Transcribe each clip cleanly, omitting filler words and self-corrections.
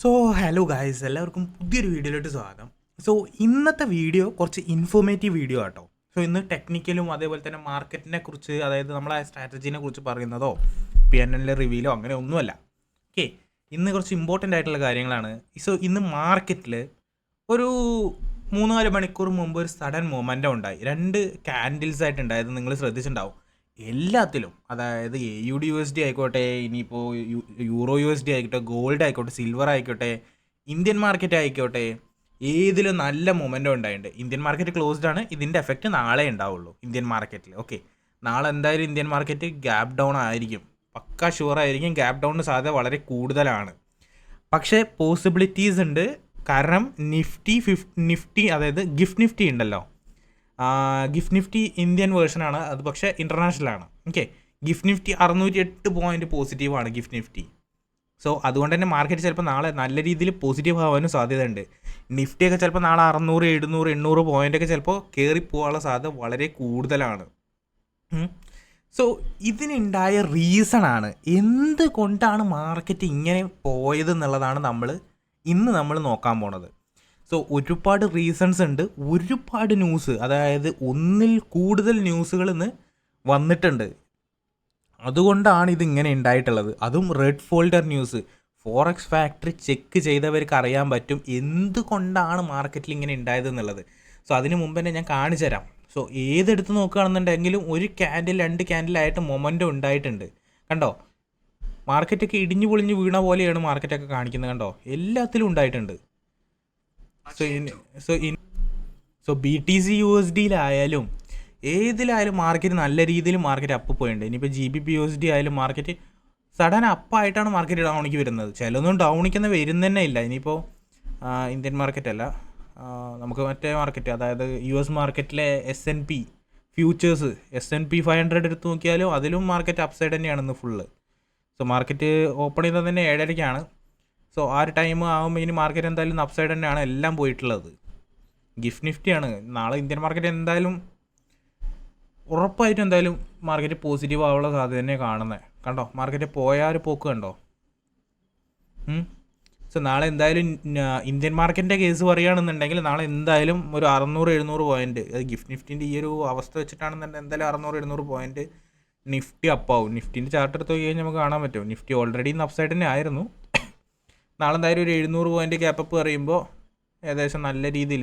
So hello guys, എല്ലാവർക്കും പുതിയൊരു വീഡിയോയിലോട്ട് സ്വാഗതം. സോ ഇന്നത്തെ വീഡിയോ കുറച്ച് ഇൻഫോർമേറ്റീവ് വീഡിയോ ആട്ടോ. സോ ഇന്ന് ടെക്നിക്കലും അതേപോലെ തന്നെ മാർക്കറ്റിനെ കുറിച്ച്, അതായത് നമ്മളെ സ്ട്രാറ്റജീനെ കുറിച്ച് പറയുന്നതോ PNL റിവ്യൂലോ അങ്ങനെ ഒന്നുമല്ല. ഓക്കെ, ഇന്ന് കുറച്ച് ഇമ്പോർട്ടൻ്റ് ആയിട്ടുള്ള കാര്യങ്ങളാണ്. സോ ഇന്ന് മാർക്കറ്റിൽ ഒരു 3-4 മണിക്കൂർ മുമ്പ് ഒരു സഡൻ മൊമെൻ്റം ഉണ്ടായി. 2 ക്യാൻഡിൽസ് ആയിട്ടുണ്ടായത് നിങ്ങൾ ശ്രദ്ധിച്ചിട്ടുണ്ടാവും. എല്ലാത്തിലും, അതായത് AUD USD ആയിക്കോട്ടെ, ഇനിയിപ്പോൾ EUR USD ആയിക്കോട്ടെ, ഗോൾഡ് ആയിക്കോട്ടെ, സിൽവർ ആയിക്കോട്ടെ, ഇന്ത്യൻ മാർക്കറ്റ് ആയിക്കോട്ടെ, ഏതിലും നല്ല മൊമെൻ്റം ഉണ്ടായിട്ടുണ്ട്. ഇന്ത്യൻ മാർക്കറ്റ് ക്ലോസ്ഡ് ആണ്. ഇതിൻ്റെ എഫക്റ്റ് നാളെ ഉണ്ടാവുള്ളൂ ഇന്ത്യൻ മാർക്കറ്റിൽ. ഓക്കെ, നാളെ എന്തായാലും ഇന്ത്യൻ മാർക്കറ്റ് ഗ്യാപ് ഡൗൺ ആയിരിക്കും. പക്ക ഷുവർ ആയിരിക്കും. ഗ്യാപ് ഡൗണിന് സാധ്യത വളരെ കൂടുതലാണ്. പക്ഷേ പോസിബിലിറ്റീസ് ഉണ്ട്. കാരണം നിഫ്റ്റി അതായത് ഗിഫ്റ്റ് നിഫ്റ്റി ഉണ്ടല്ലോ, ഗിഫ്റ്റ് നിഫ്റ്റി ഇന്ത്യൻ വേർഷനാണ് അത്, പക്ഷേ ഇൻ്റർനാഷണലാണ്. ഓക്കെ, ഗിഫ്റ്റ് നിഫ്റ്റി 608 പോയിൻറ്റ് പോസിറ്റീവാണ് ഗിഫ്റ്റ് നിഫ്റ്റി. സോ അതുകൊണ്ട് തന്നെ മാർക്കറ്റ് ചിലപ്പോൾ നാളെ നല്ല രീതിയിൽ പോസിറ്റീവ് ആവാനും സാധ്യതയുണ്ട്. നിഫ്റ്റിയൊക്കെ ചിലപ്പോൾ നാളെ 600, 700, 800 പോയിൻ്റൊക്കെ ചിലപ്പോൾ കയറി പോകാനുള്ള സാധ്യത വളരെ കൂടുതലാണ്. സോ ഇതിനുണ്ടായ റീസണാണ്, എന്തുകൊണ്ടാണ് മാർക്കറ്റ് ഇങ്ങനെ പോയത് എന്നുള്ളതാണ് ഇന്ന് നമ്മൾ നോക്കാൻ പോണത്. സോ ഒരുപാട് റീസൺസ് ഉണ്ട്, ഒരുപാട് ന്യൂസ്, അതായത് ഒന്നിൽ കൂടുതൽ ന്യൂസുകൾ ഇന്ന് വന്നിട്ടുണ്ട്. അതുകൊണ്ടാണ് ഇതിങ്ങനെ ഉണ്ടായിട്ടുള്ളത്. അതും red folder news. Forex factory check ചെയ്തവർക്ക് അറിയാൻ പറ്റും എന്തുകൊണ്ടാണ് മാർക്കറ്റിൽ ഇങ്ങനെ ഉണ്ടായത് എന്നുള്ളത്. സോ അതിന് മുമ്പ് തന്നെ ഞാൻ കാണിച്ചു തരാം. സോ ഏതെടുത്ത് നോക്കുകയാണെന്നുണ്ടെങ്കിലും ഒരു ക്യാൻഡിൽ 2 ക്യാൻഡിലായിട്ട് മൊമെൻ്റം ഉണ്ടായിട്ടുണ്ട്. കണ്ടോ, മാർക്കറ്റൊക്കെ ഇടിഞ്ഞു പൊളിഞ്ഞ് വീണ പോലെയാണ് മാർക്കറ്റൊക്കെ കാണിക്കുന്നത്. കണ്ടോ, എല്ലാത്തിലും ഉണ്ടായിട്ടുണ്ട്. സോ BTC USDയിലായാലും ഏതിലായാലും മാർക്കറ്റ് നല്ല രീതിയിൽ മാർക്കറ്റ് അപ്പ് പോയിട്ടുണ്ട്. ഇനിയിപ്പോൾ GBP USD ആയാലും മാർക്കറ്റ് സഡൻ അപ്പായിട്ടാണ് മാർക്കറ്റ് ഡൗണിക്ക് വരുന്നത്. ചിലതൊന്നും ഡൗണിക്കൊന്നും വരുന്ന ഇല്ല. ഇനിയിപ്പോൾ ഇന്ത്യൻ മാർക്കറ്റ് അല്ല, നമുക്ക് മറ്റേ മാർക്കറ്റ്, അതായത് US മാർക്കറ്റിലെ S&P ഫ്യൂച്ചേഴ്സ്, S&P 500 എടുത്ത് നോക്കിയാലും അതിലും മാർക്കറ്റ് അപ്സൈഡ് തന്നെയാണ് ഇന്ന് ഫുള്ള്. സോ മാർക്കറ്റ് ഓപ്പൺ ചെയ്തത് തന്നെ 7:30-ക്കാണ്. സോ ആ ഒരു ടൈം ആകുമ്പോൾ ഇനി മാർക്കറ്റ് എന്തായാലും അപ്സൈഡ് തന്നെയാണ് എല്ലാം പോയിട്ടുള്ളത്. ഗിഫ്റ്റ് നിഫ്റ്റിയാണ് നാളെ ഇന്ത്യൻ മാർക്കറ്റ് എന്തായാലും ഉറപ്പായിട്ടും എന്തായാലും മാർക്കറ്റ് പോസിറ്റീവ് ആവാനുള്ള സാധ്യത തന്നെ കാണുന്നത്. കണ്ടോ, മാർക്കറ്റ് പോയ ഒരു പോക്ക് കണ്ടോ. സോ നാളെ എന്തായാലും ഇന്ത്യൻ മാർക്കറ്റിൻ്റെ കേസ് പറയുകയാണെന്നുണ്ടെങ്കിൽ നാളെ എന്തായാലും ഒരു 600-700 പോയിൻറ്റ്, അത് ഗിഫ്റ്റ് നിഫ്റ്റിൻ്റെ ഈ ഒരു അവസ്ഥ വെച്ചിട്ടാണെന്നുണ്ടെങ്കിൽ എന്തായാലും 600-700 പോയിൻറ്റ് നിഫ്റ്റി അപ്പാവും. നിഫ്റ്റിൻ്റെ ചാർട്ട് എടുത്ത് നോക്കി കഴിഞ്ഞാൽ നമുക്ക് കാണാൻ പറ്റും. നിഫ്റ്റി ഓൾറെഡി ഇന്ന് അപ്സൈഡ് തന്നെ ആയിരുന്നു. നാളെ എന്തായാലും ഒരു 700 പോയിൻറ്റ് ഗ്യാപ്പപ്പ് പറയുമ്പോൾ ഏകദേശം നല്ല രീതിയിൽ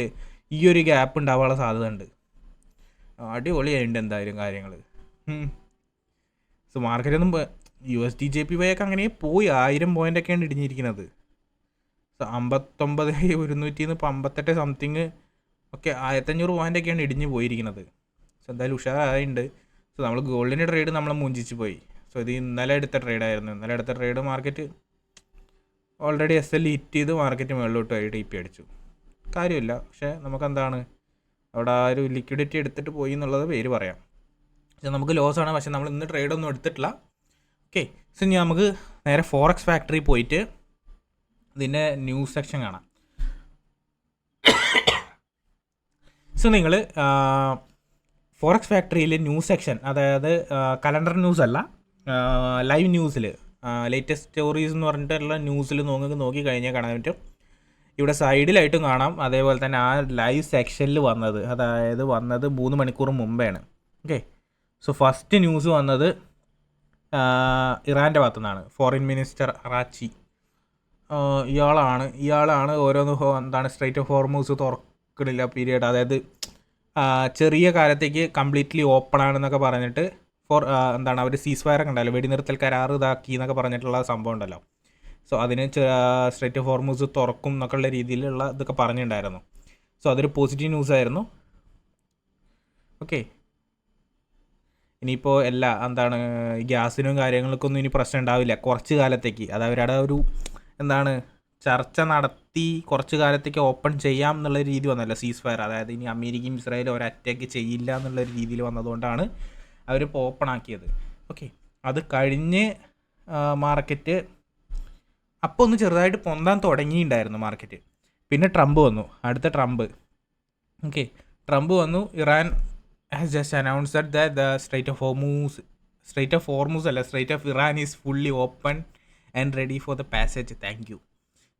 ഈ ഒരു ഗ്യാപ്പ് ഉണ്ടാവാനുള്ള സാധ്യത ഉണ്ട്. അടിപൊളിയായിട്ടുണ്ട് എന്തായാലും കാര്യങ്ങൾ. സോ മാർക്കറ്റൊന്നും USD/JPY ഒക്കെ അങ്ങനെ പോയി 1000 പോയിൻ്റൊക്കെയാണ് ഇടിഞ്ഞിരിക്കുന്നത്. സോ 59,100 ഇപ്പോൾ 58 സംതിങ് ഒക്കെ 1500 പോയിൻ്റൊക്കെയാണ് ഇടിഞ്ഞ് പോയിരിക്കുന്നത്. സോ എന്തായാലും ഉഷാറായിട്ടുണ്ട്. സോ നമ്മൾ ഗോൾഡിൻ്റെ ട്രേഡ് നമ്മളെ മുഞ്ചിച്ച് പോയി. സോ ഇത് ഇന്നലെ എടുത്ത ട്രേഡായിരുന്നു. ഇന്നലെ എടുത്ത trade market already SL hit ചെയ്ത് മാർക്കറ്റ് മുകളിലോട്ട് പോയി TP അടിച്ചു. കാര്യമില്ല, പക്ഷേ നമുക്കെന്താണ് അവിടെ ആ ഒരു ലിക്വിഡിറ്റി എടുത്തിട്ട് പോയി എന്നുള്ളത് പേര് പറയാം. പക്ഷേ നമുക്ക് ലോസാണ്. പക്ഷേ നമ്മൾ ഇന്ന് ട്രേഡൊന്നും എടുത്തിട്ടില്ല. ഓക്കെ, സോ ഇനി നമുക്ക് നേരെ ഫോറക്സ് ഫാക്ടറി പോയിട്ട് ഇതിൻ്റെ ന്യൂസ് സെക്ഷൻ കാണാം. സോ നിങ്ങൾ ഫോറക്സ് ഫാക്ടറിയിലെ ന്യൂസ് സെക്ഷൻ, അതായത് കലണ്ടർ ന്യൂസ് അല്ല, ലൈവ് ന്യൂസിൽ ലേറ്റസ്റ്റ് സ്റ്റോറീസ് എന്ന് പറഞ്ഞിട്ടുള്ള ന്യൂസിൽ നോക്കി കഴിഞ്ഞാൽ കാണാൻ പറ്റും. ഇവിടെ സൈഡിലായിട്ടും കാണാം. അതേപോലെ തന്നെ ആ ലൈവ് സെക്ഷനിൽ വന്നത് 3 മണിക്കൂർ മുമ്പെയാണ്. ഓക്കെ, സോ ഫസ്റ്റ് ന്യൂസ് വന്നത് ഇറാൻ്റെ ഭാഗത്തു നിന്നാണ്. ഫോറിൻ മിനിസ്റ്റർ അറാച്ചി ഇയാളാണ് ഓരോന്ന് സ്ട്രൈറ്റ് ഓഫ് ഹോർമൂസ് തുറക്കണില്ല പീരിയഡ്, അതായത് ചെറിയ കാലത്തേക്ക് കംപ്ലീറ്റ്ലി ഓപ്പൺ ആണെന്നൊക്കെ പറഞ്ഞിട്ട് അവർ സീസ് ഫയർ ഒക്കെ ഉണ്ടല്ലോ, വെടിനിർത്തൽ കരാർ ഇതാക്കി എന്നൊക്കെ പറഞ്ഞിട്ടുള്ള സംഭവം ഉണ്ടല്ലോ. സോ അതിന് സ്ട്രൈറ്റ് ഓഫ് ഹോർമൂസ് തുറക്കും എന്നൊക്കെയുള്ള രീതിയിലുള്ള ഇതൊക്കെ പറഞ്ഞിട്ടുണ്ടായിരുന്നു. സോ അതൊരു പോസിറ്റീവ് ന്യൂസ് ആയിരുന്നു. ഓക്കെ, ഇനിയിപ്പോൾ ഗ്യാസിനും കാര്യങ്ങൾക്കൊന്നും ഇനി പ്രശ്നം ഉണ്ടാവില്ല കുറച്ച് കാലത്തേക്ക്. അത് അവരുടെ ഒരു ചർച്ച നടത്തി കുറച്ച് കാലത്തേക്ക് ഓപ്പൺ ചെയ്യാം എന്നുള്ള രീതി വന്നല്ലോ സീസ് ഫയർ. അതായത് ഇനി അമേരിക്കയും ഇസ്രായേലും ഒരു അറ്റാക്ക് ചെയ്യില്ല എന്നുള്ളൊരു രീതിയിൽ വന്നതുകൊണ്ടാണ് അവരിപ്പോൾ ഓപ്പൺ ആക്കിയത്. ഓക്കെ, അത് കഴിഞ്ഞ് മാർക്കറ്റ് അപ്പോൾ ഒന്ന് ചെറുതായിട്ട് പൊന്താൻ തുടങ്ങിയിട്ടുണ്ടായിരുന്നു മാർക്കറ്റ്. പിന്നെ ട്രംപ് വന്നു, അടുത്ത ട്രംപ്. ഓക്കെ, ട്രംപ് വന്നു. Iran has just announced that the straight of Iran is fully open and ready for the passage. Thank you.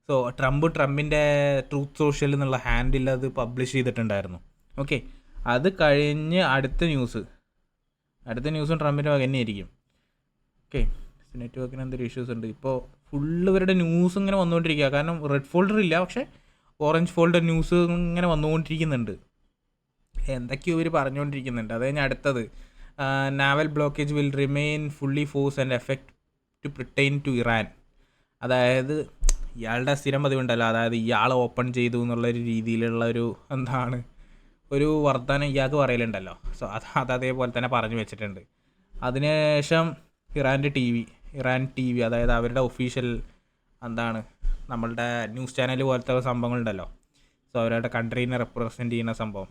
So ട്രംപിൻ്റെ ട്രൂത്ത് സോഷ്യൽ എന്നുള്ള ഹാൻഡിൽ അത് പബ്ലിഷ് ചെയ്തിട്ടുണ്ടായിരുന്നു. ഓക്കെ, അത് കഴിഞ്ഞ് അടുത്ത ന്യൂസും ട്രംപിൻ്റെ വക തന്നെയായിരിക്കും. ഓക്കെ, നെറ്റ്വർക്കിന് എന്തൊരു ഇഷ്യൂസ് ഉണ്ട്. ഇപ്പോൾ ഫുള്ള് ഇവരുടെ ന്യൂസ് ഇങ്ങനെ വന്നുകൊണ്ടിരിക്കുക. കാരണം റെഡ് ഫോൾഡർ ഇല്ല, പക്ഷേ ഓറഞ്ച് ഫോൾഡർ ന്യൂസ് ഇങ്ങനെ വന്നുകൊണ്ടിരിക്കുന്നുണ്ട്. എന്തൊക്കെയോ ഇവർ പറഞ്ഞുകൊണ്ടിരിക്കുന്നുണ്ട്. അത് കഴിഞ്ഞ് അടുത്തത് naval blockage will remain fully force and effect to pertain to Iran. അതായത് ഇയാളുടെ സ്ഥിരം പതിവുണ്ടല്ലോ, അതായത് ഇയാൾ ഓപ്പൺ ചെയ്തു എന്നുള്ളൊരു രീതിയിലുള്ള ഒരു വർത്തമാനം ഇയാൾക്ക് പറയലുണ്ടല്ലോ. സോ അത് അതേപോലെ തന്നെ പറഞ്ഞു വെച്ചിട്ടുണ്ട്. അതിനുശേഷം ഇറാൻ ടി വി അതായത് അവരുടെ ഒഫീഷ്യൽ നമ്മളുടെ ന്യൂസ് ചാനൽ പോലത്തെ സംഭവങ്ങളുണ്ടല്ലോ. സോ അവരുടെ കൺട്രീനെ റെപ്രസെൻറ്റ് ചെയ്യുന്ന സംഭവം.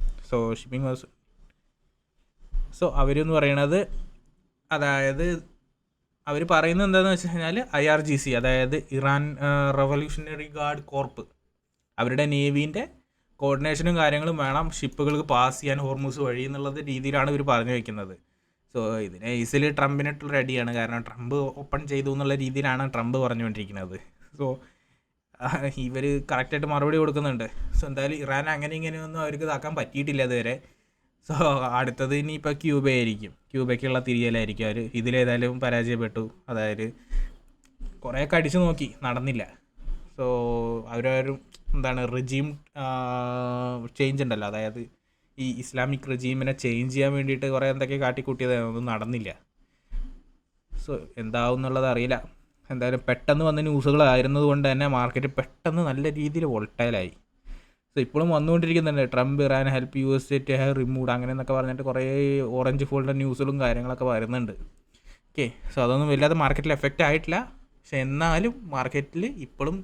സോ അവരെന്ന് പറയണത്, അതായത് അവർ പറയുന്നത് എന്താണെന്ന് വെച്ച് കഴിഞ്ഞാൽ IRGC അതായത് ഇറാൻ റവല്യൂഷണറി ഗാർഡ് കോർപ്പ്, അവരുടെ നേവീൻ്റെ കോർഡിനേഷനും കാര്യങ്ങളും വേണം ഷിപ്പുകൾക്ക് പാസ് ചെയ്യാൻ ഹോർമൂസ് വഴി എന്നുള്ളത് രീതിയിലാണ് ഇവർ പറഞ്ഞു വയ്ക്കുന്നത്. സോ ഇതിനെ ഈസിലി ട്രംപിനായിട്ടുള്ള റെഡിയാണ്. കാരണം ട്രംപ് ഓപ്പൺ ചെയ്തു എന്നുള്ള രീതിയിലാണ് ട്രംപ് പറഞ്ഞുകൊണ്ടിരിക്കുന്നത്. സോ ഇവർ കറക്റ്റായിട്ട് മറുപടി കൊടുക്കുന്നുണ്ട്. സോ എന്തായാലും ഇറാൻ അങ്ങനെ ഇങ്ങനെയൊന്നും അവർക്ക് ഇതാക്കാൻ പറ്റിയിട്ടില്ല ഇതുവരെ. സോ അടുത്തത് ഇനിയിപ്പോൾ ക്യൂബയ്ക്കുള്ള തിരിയലായിരിക്കും. അവർ ഇതിലേതായാലും പരാജയപ്പെട്ടു. അതായത് കുറേയൊക്കെ അടിച്ചു നോക്കി, നടന്നില്ല. സോ അവരൊരു റെജീം ചേഞ്ച് ഉണ്ടല്ലോ, അതായത് ഈ ഇസ്ലാമിക് റെജീമിനെ ചേഞ്ച് ചെയ്യാൻ വേണ്ടിയിട്ട് കുറേ എന്തൊക്കെ കാട്ടിക്കൂട്ടിയതൊന്നും നടന്നില്ല. സോ എന്താവും എന്നുള്ളത് അറിയില്ല. എന്തായാലും പെട്ടെന്ന് വന്ന ന്യൂസുകളായിരുന്നത് കൊണ്ട് തന്നെ മാർക്കറ്റ് പെട്ടെന്ന് നല്ല രീതിയിൽ വോൾട്ടൈലായി. സോ ഇപ്പോഴും വന്നുകൊണ്ടിരിക്കുന്നുണ്ട്. Trump Iran help US to have removed അങ്ങനെ എന്നൊക്കെ പറഞ്ഞിട്ട് കുറേ ഓറഞ്ച് ഫോൾഡർ ന്യൂസുകളും കാര്യങ്ങളൊക്കെ വരുന്നുണ്ട്. ഓക്കെ, സോ അതൊന്നും വല്ലാതെ മാർക്കറ്റിൽ എഫക്റ്റ് ആയിട്ടില്ല. പക്ഷെ എന്നാലും മാർക്കറ്റിൽ ഇപ്പോഴും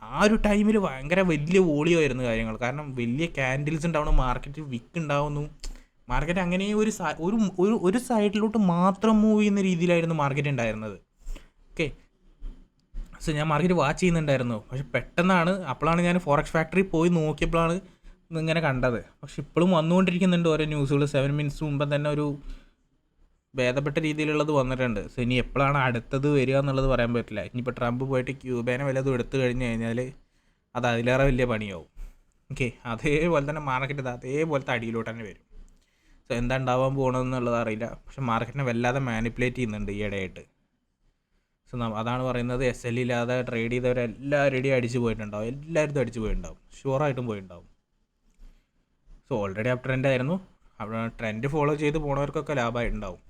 ആ ഒരു ടൈമിൽ ഭയങ്കര വലിയ വോളിയമായിരുന്നു കാര്യങ്ങൾ. കാരണം വലിയ ക്യാൻഡിൽസ് ഉണ്ടാവണം, മാർക്കറ്റ് വിക്ക് ഉണ്ടാവുന്നു. മാർക്കറ്റ് അങ്ങനെ ഒരു സൈഡിലോട്ട് മാത്രം മൂവ് ചെയ്യുന്ന രീതിയിലായിരുന്നു മാർക്കറ്റ് ഉണ്ടായിരുന്നത്. ഓക്കെ, സോ ഞാൻ മാർക്കറ്റ് വാച്ച് ചെയ്യുന്നുണ്ടായിരുന്നു. പക്ഷെ അപ്പോഴാണ് ഞാൻ ഫോറക്സ് ഫാക്ടറി പോയി നോക്കിയപ്പോഴാണ് ഇങ്ങനെ കണ്ടത്. പക്ഷെ ഇപ്പോഴും വന്നുകൊണ്ടിരിക്കുന്നുണ്ട് ഓരോ ന്യൂസുകൾ. 7 മിനിറ്റ്സ് മുമ്പ് തന്നെ ഒരു ഭേദപ്പെട്ട രീതിയിലുള്ളത് വന്നിട്ടുണ്ട്. സോ ഇനി എപ്പോഴാണ് അടുത്തത് വരിക എന്നുള്ളത് പറയാൻ പറ്റില്ല. ഇനിയിപ്പോൾ ട്രംപ് പോയിട്ട് ക്യൂബേനെ വല്ലതും എടുത്തു കഴിഞ്ഞ് കഴിഞ്ഞാൽ അത് അതിലേറെ വലിയ പണിയാവും. ഓക്കെ, അതേപോലെ തന്നെ മാർക്കറ്റ് അതേപോലത്തെ അടിയിലോട്ട് തന്നെ വരും. സോ എന്താ ഉണ്ടാവാൻ പോകണമെന്നുള്ളത് അറിയില്ല. പക്ഷെ മാർക്കറ്റിനെ വല്ലാതെ മാനിപ്പുലേറ്റ് ചെയ്യുന്നുണ്ട് ഈയിടെയായിട്ട്. സോ അതാണ് പറയുന്നത്, SL ഇല്ലാതെ ട്രേഡ് ചെയ്തവരെല്ലാവരുടെയും അടിച്ചു പോയിട്ടുണ്ടാവും. എല്ലാവരും അടിച്ചു പോയിട്ടുണ്ടാവും, ഷുവറായിട്ടും പോയിട്ടുണ്ടാവും. സോ ഓൾറെഡി അപ് ട്രെൻഡ് ആയിരുന്നു. അവിടെ ട്രെൻഡ് ഫോളോ ചെയ്ത് പോണവർക്കൊക്കെ ലാഭമായിട്ടുണ്ടാവും.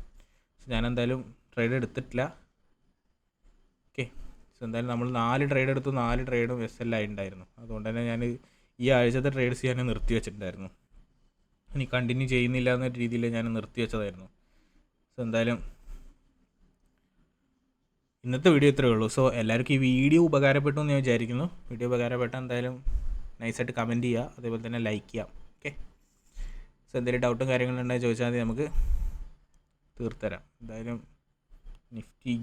സോ ഞാൻ എന്തായാലും ട്രേഡ് എടുത്തിട്ടില്ല. ഓക്കെ, സോ എന്തായാലും നമ്മൾ 4 ട്രേഡ് എടുത്തു. 4 ട്രേഡും SL ആയിട്ടുണ്ടായിരുന്നു. അതുകൊണ്ട് തന്നെ ഞാൻ ഈ ആഴ്ചത്തെ ട്രേഡ്സ് ഞാൻ നിർത്തി വെച്ചിട്ടുണ്ടായിരുന്നു. ഇനി കണ്ടിന്യൂ ചെയ്യുന്നില്ല എന്ന രീതിയിൽ ഞാൻ നിർത്തി വെച്ചതായിരുന്നു. സോ എന്തായാലും ഇന്നത്തെ വീഡിയോ ഇത്രയേ ഉള്ളൂ. സോ എല്ലാവർക്കും ഈ വീഡിയോ ഉപകാരപ്പെട്ടു എന്ന് ഞാൻ വിചാരിക്കുന്നു. വീഡിയോ ഉപകാരപ്പെട്ടാൽ എന്തായാലും നൈസായിട്ട് കമൻറ്റ് ചെയ്യുക, അതേപോലെ തന്നെ ലൈക്ക് ചെയ്യാം. ഓക്കെ, സോ എന്തെങ്കിലും ഡൗട്ടും കാര്യങ്ങളുണ്ടെങ്കിൽ ചോദിച്ചാൽ മതി, നമുക്ക് തീർത്തരാം. എന്തായാലും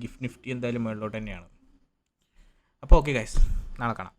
ഗിഫ്റ്റ് നിഫ്റ്റി എന്തായാലും മുകളിലോട്ട് തന്നെയാണ്. അപ്പോൾ ഓക്കെ ഗൈസ്, നാളെ കാണാം.